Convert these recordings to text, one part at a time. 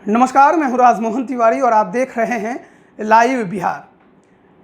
नमस्कार, मैं हूं राजमोहन तिवारी और आप देख रहे हैं लाइव बिहार।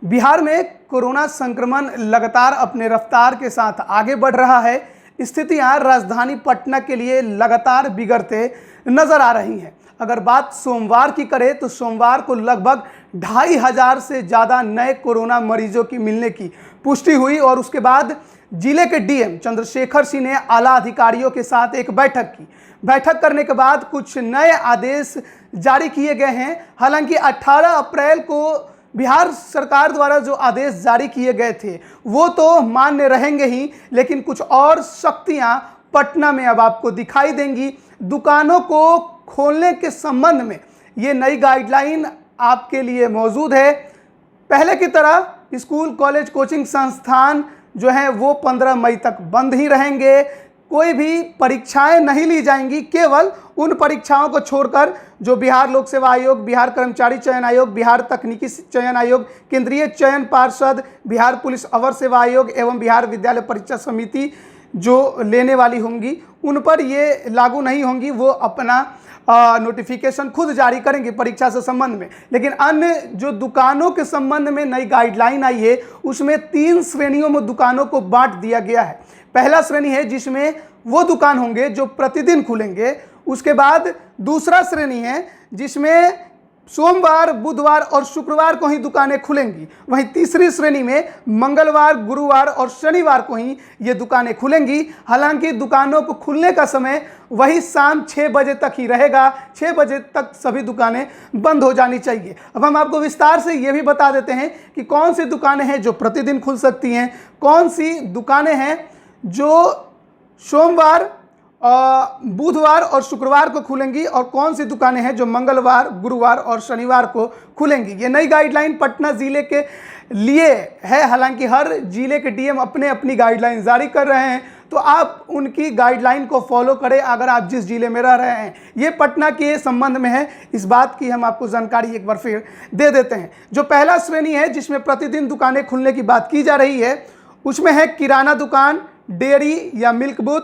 बिहार में कोरोना संक्रमण लगातार अपने रफ्तार के साथ आगे बढ़ रहा है। स्थितियां राजधानी पटना के लिए लगातार बिगड़ते नजर आ रही हैं। अगर बात सोमवार की करें तो सोमवार को लगभग 2500 से ज़्यादा नए कोरोना मरीजों की मिलने की पुष्टि हुई और उसके बाद जिले के डीएम चंद्रशेखर सिंह ने आला अधिकारियों के साथ एक बैठक की। बैठक करने के बाद कुछ नए आदेश जारी किए गए हैं। हालांकि 18 अप्रैल को बिहार सरकार द्वारा जो आदेश जारी किए गए थे वो तो मान्य रहेंगे ही, लेकिन कुछ और शक्तियां पटना में अब आपको दिखाई देंगी। दुकानों को खोलने के संबंध में ये नई गाइडलाइन आपके लिए मौजूद है। पहले की तरह स्कूल, कॉलेज, कोचिंग संस्थान जो हैं वो 15 मई तक बंद ही रहेंगे। कोई भी परीक्षाएं नहीं ली जाएंगी, केवल उन परीक्षाओं को छोड़कर जो बिहार लोक सेवा आयोग, बिहार कर्मचारी चयन आयोग, बिहार तकनीकी चयन आयोग, केंद्रीय चयन पार्षद, बिहार पुलिस अवर सेवा आयोग एवं बिहार विद्यालय परीक्षा समिति जो लेने वाली होंगी उन पर ये लागू नहीं होंगी। वो अपना नोटिफिकेशन खुद जारी करेंगे परीक्षा से संबंध में। लेकिन अन्य जो दुकानों के संबंध में नई गाइडलाइन आई है उसमें 3 श्रेणियों में दुकानों को बांट दिया गया है। पहला श्रेणी है जिसमें वो दुकान होंगे जो प्रतिदिन खुलेंगे। उसके बाद दूसरा श्रेणी है जिसमें सोमवार, बुधवार और शुक्रवार को ही दुकानें खुलेंगी। वहीं तीसरी श्रेणी में मंगलवार, गुरुवार और शनिवार को ही ये दुकानें खुलेंगी। हालांकि दुकानों को खुलने का समय वही शाम 6 बजे तक ही रहेगा। 6 बजे तक सभी दुकानें बंद हो जानी चाहिए। अब हम आपको विस्तार से ये भी बता देते हैं कि कौन सी दुकानें हैं जो प्रतिदिन खुल सकती हैं, कौन सी दुकानें हैं जो सोमवार, बुधवार और शुक्रवार को खुलेंगी और कौन सी दुकानें हैं जो मंगलवार, गुरुवार और शनिवार को खुलेंगी। ये नई गाइडलाइन पटना जिले के लिए है। हालांकि हर जिले के डीएम अपने अपनी गाइडलाइन जारी कर रहे हैं, तो आप उनकी गाइडलाइन को फॉलो करें अगर आप जिस जिले में रह रहे हैं। ये पटना के संबंध में है, इस बात की हम आपको जानकारी एक बार फिर दे देते हैं। जो पहला श्रेणी है जिसमें प्रतिदिन दुकानें खुलने की बात की जा रही है उसमें है किराना दुकान, डेयरी या मिल्क बूथ,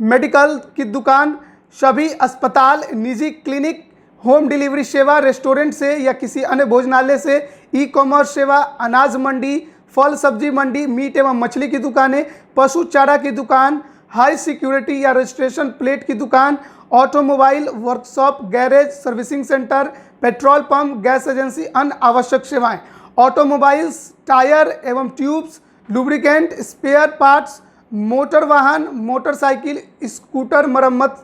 मेडिकल की दुकान, सभी अस्पताल, निजी क्लिनिक, होम डिलीवरी सेवा, रेस्टोरेंट से या किसी अन्य भोजनालय से, ई कॉमर्स सेवा, अनाज मंडी, फल सब्जी मंडी, मीट एवं मछली की दुकानें, पशु चारा की दुकान, हाई सिक्योरिटी या रजिस्ट्रेशन प्लेट की दुकान, automobile workshop, garage, servicing centre, petrol pump, gas agency, अन्य आवश्यक सेवाएं, ऑटोमोबाइल्स, टायर एवं tubes, lubricant, spare parts, motor वाहन, मोटरसाइकिल, स्कूटर, मरम्मत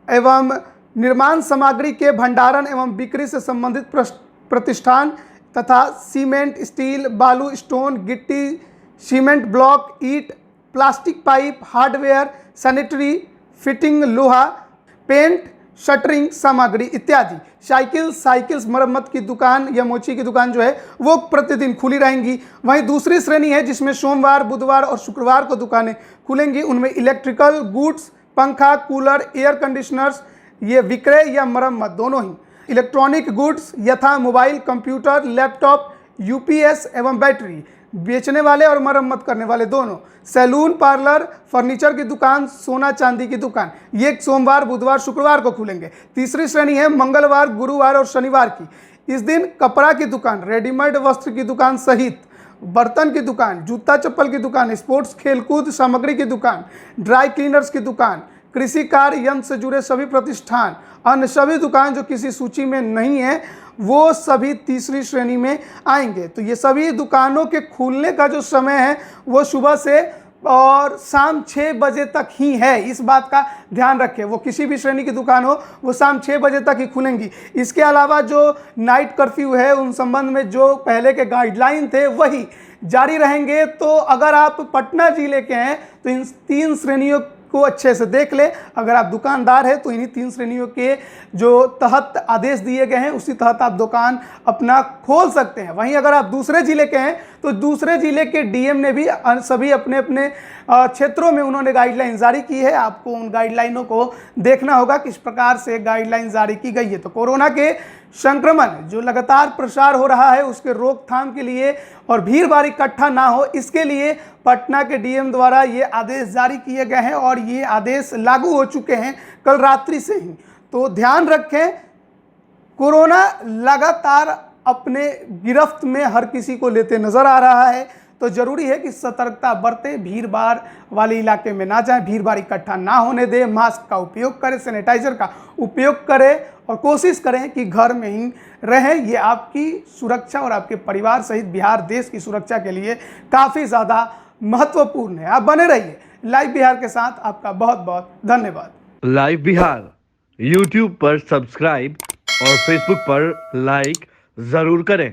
एवं निर्माण सामग्री के भंडारण एवं बिक्री से संबंधित प्रतिष्ठान तथा सीमेंट, स्टील, बालू, स्टोन, गिट्टी, सीमेंट ब्लॉक, ईंट, plastic pipe, hardware, sanitary fitting, लोहा, पेंट, शटरिंग सामग्री इत्यादि। साइकिल्स मरम्मत की दुकान या मोची की दुकान जो है वो प्रतिदिन खुली रहेंगी। वहीं दूसरी श्रेणी है जिसमें सोमवार, बुधवार और शुक्रवार को दुकानें खुलेंगी। उनमें इलेक्ट्रिकल गुड्स, पंखा, कूलर, एयर कंडीशनर्स, ये विक्रय या मरम्मत दोनों ही, इलेक्ट्रॉनिक गुड्स यथा मोबाइल, कंप्यूटर, लैपटॉप, यूपीएस एवं बैटरी बेचने वाले और मरम्मत करने वाले दोनों, सैलून, पार्लर, फर्नीचर की दुकान, सोना चांदी की दुकान, ये सोमवार, बुधवार, शुक्रवार को खुलेंगे। तीसरी श्रेणी है मंगलवार, गुरुवार और शनिवार की। इस दिन कपड़ा की दुकान, रेडीमेड वस्त्र की दुकान सहित बर्तन की दुकान, जूता चप्पल की दुकान, स्पोर्ट्स खेलकूद सामग्री की दुकान, ड्राई क्लीनर्स की दुकान, कृषि कार्य यंत्र से जुड़े सभी प्रतिष्ठान, अन्य सभी दुकान जो किसी सूची में नहीं है वो सभी तीसरी श्रेणी में आएंगे। तो ये सभी दुकानों के खुलने का जो समय है वो सुबह से और शाम 6 बजे तक ही है। इस बात का ध्यान रखें, वो किसी भी श्रेणी की दुकान हो वो शाम 6 बजे तक ही खुलेंगी। इसके अलावा जो नाइट कर्फ्यू है उन संबंध में जो पहले के गाइडलाइन थे वही जारी रहेंगे। तो अगर आप पटना जिले के हैं तो इन 3 श्रेणियों को अच्छे से देख ले। अगर आप दुकानदार हैं तो इन्हीं 3 श्रेणियों के जो तहत आदेश दिए गए हैं उसी तहत आप दुकान अपना खोल सकते हैं। वहीं अगर आप दूसरे जिले के हैं तो दूसरे जिले के डीएम ने भी सभी अपने अपने क्षेत्रों में उन्होंने गाइडलाइन जारी की है। आपको उन गाइडलाइनों को देखना होगा किस प्रकार से गाइडलाइन जारी की गई है। तो कोरोना के संक्रमण जो लगातार प्रसार हो रहा है उसके रोकथाम के लिए और भीड़ भाड़ इकट्ठा ना हो इसके लिए पटना के डीएम द्वारा ये आदेश जारी किए गए हैं और ये आदेश लागू हो चुके हैं कल रात्रि से ही। तो ध्यान रखें कोरोना लगातार अपने गिरफ्त में हर किसी को लेते नजर आ रहा है, तो जरूरी है कि सतर्कता बरते, भीड़ भाड़ वाले इलाके में ना जाएं, भीड़ भाड़ इकट्ठा ना होने दें, मास्क का उपयोग करें, सैनिटाइजर का उपयोग करें और कोशिश करें कि घर में ही रहें। ये आपकी सुरक्षा और आपके परिवार सहित बिहार देश की सुरक्षा के लिए काफ़ी ज़्यादा महत्वपूर्ण है। आप बने रहिए लाइव बिहार के साथ। आपका बहुत बहुत धन्यवाद। लाइव बिहार यूट्यूब पर सब्सक्राइब और फेसबुक पर लाइक जरूर करें।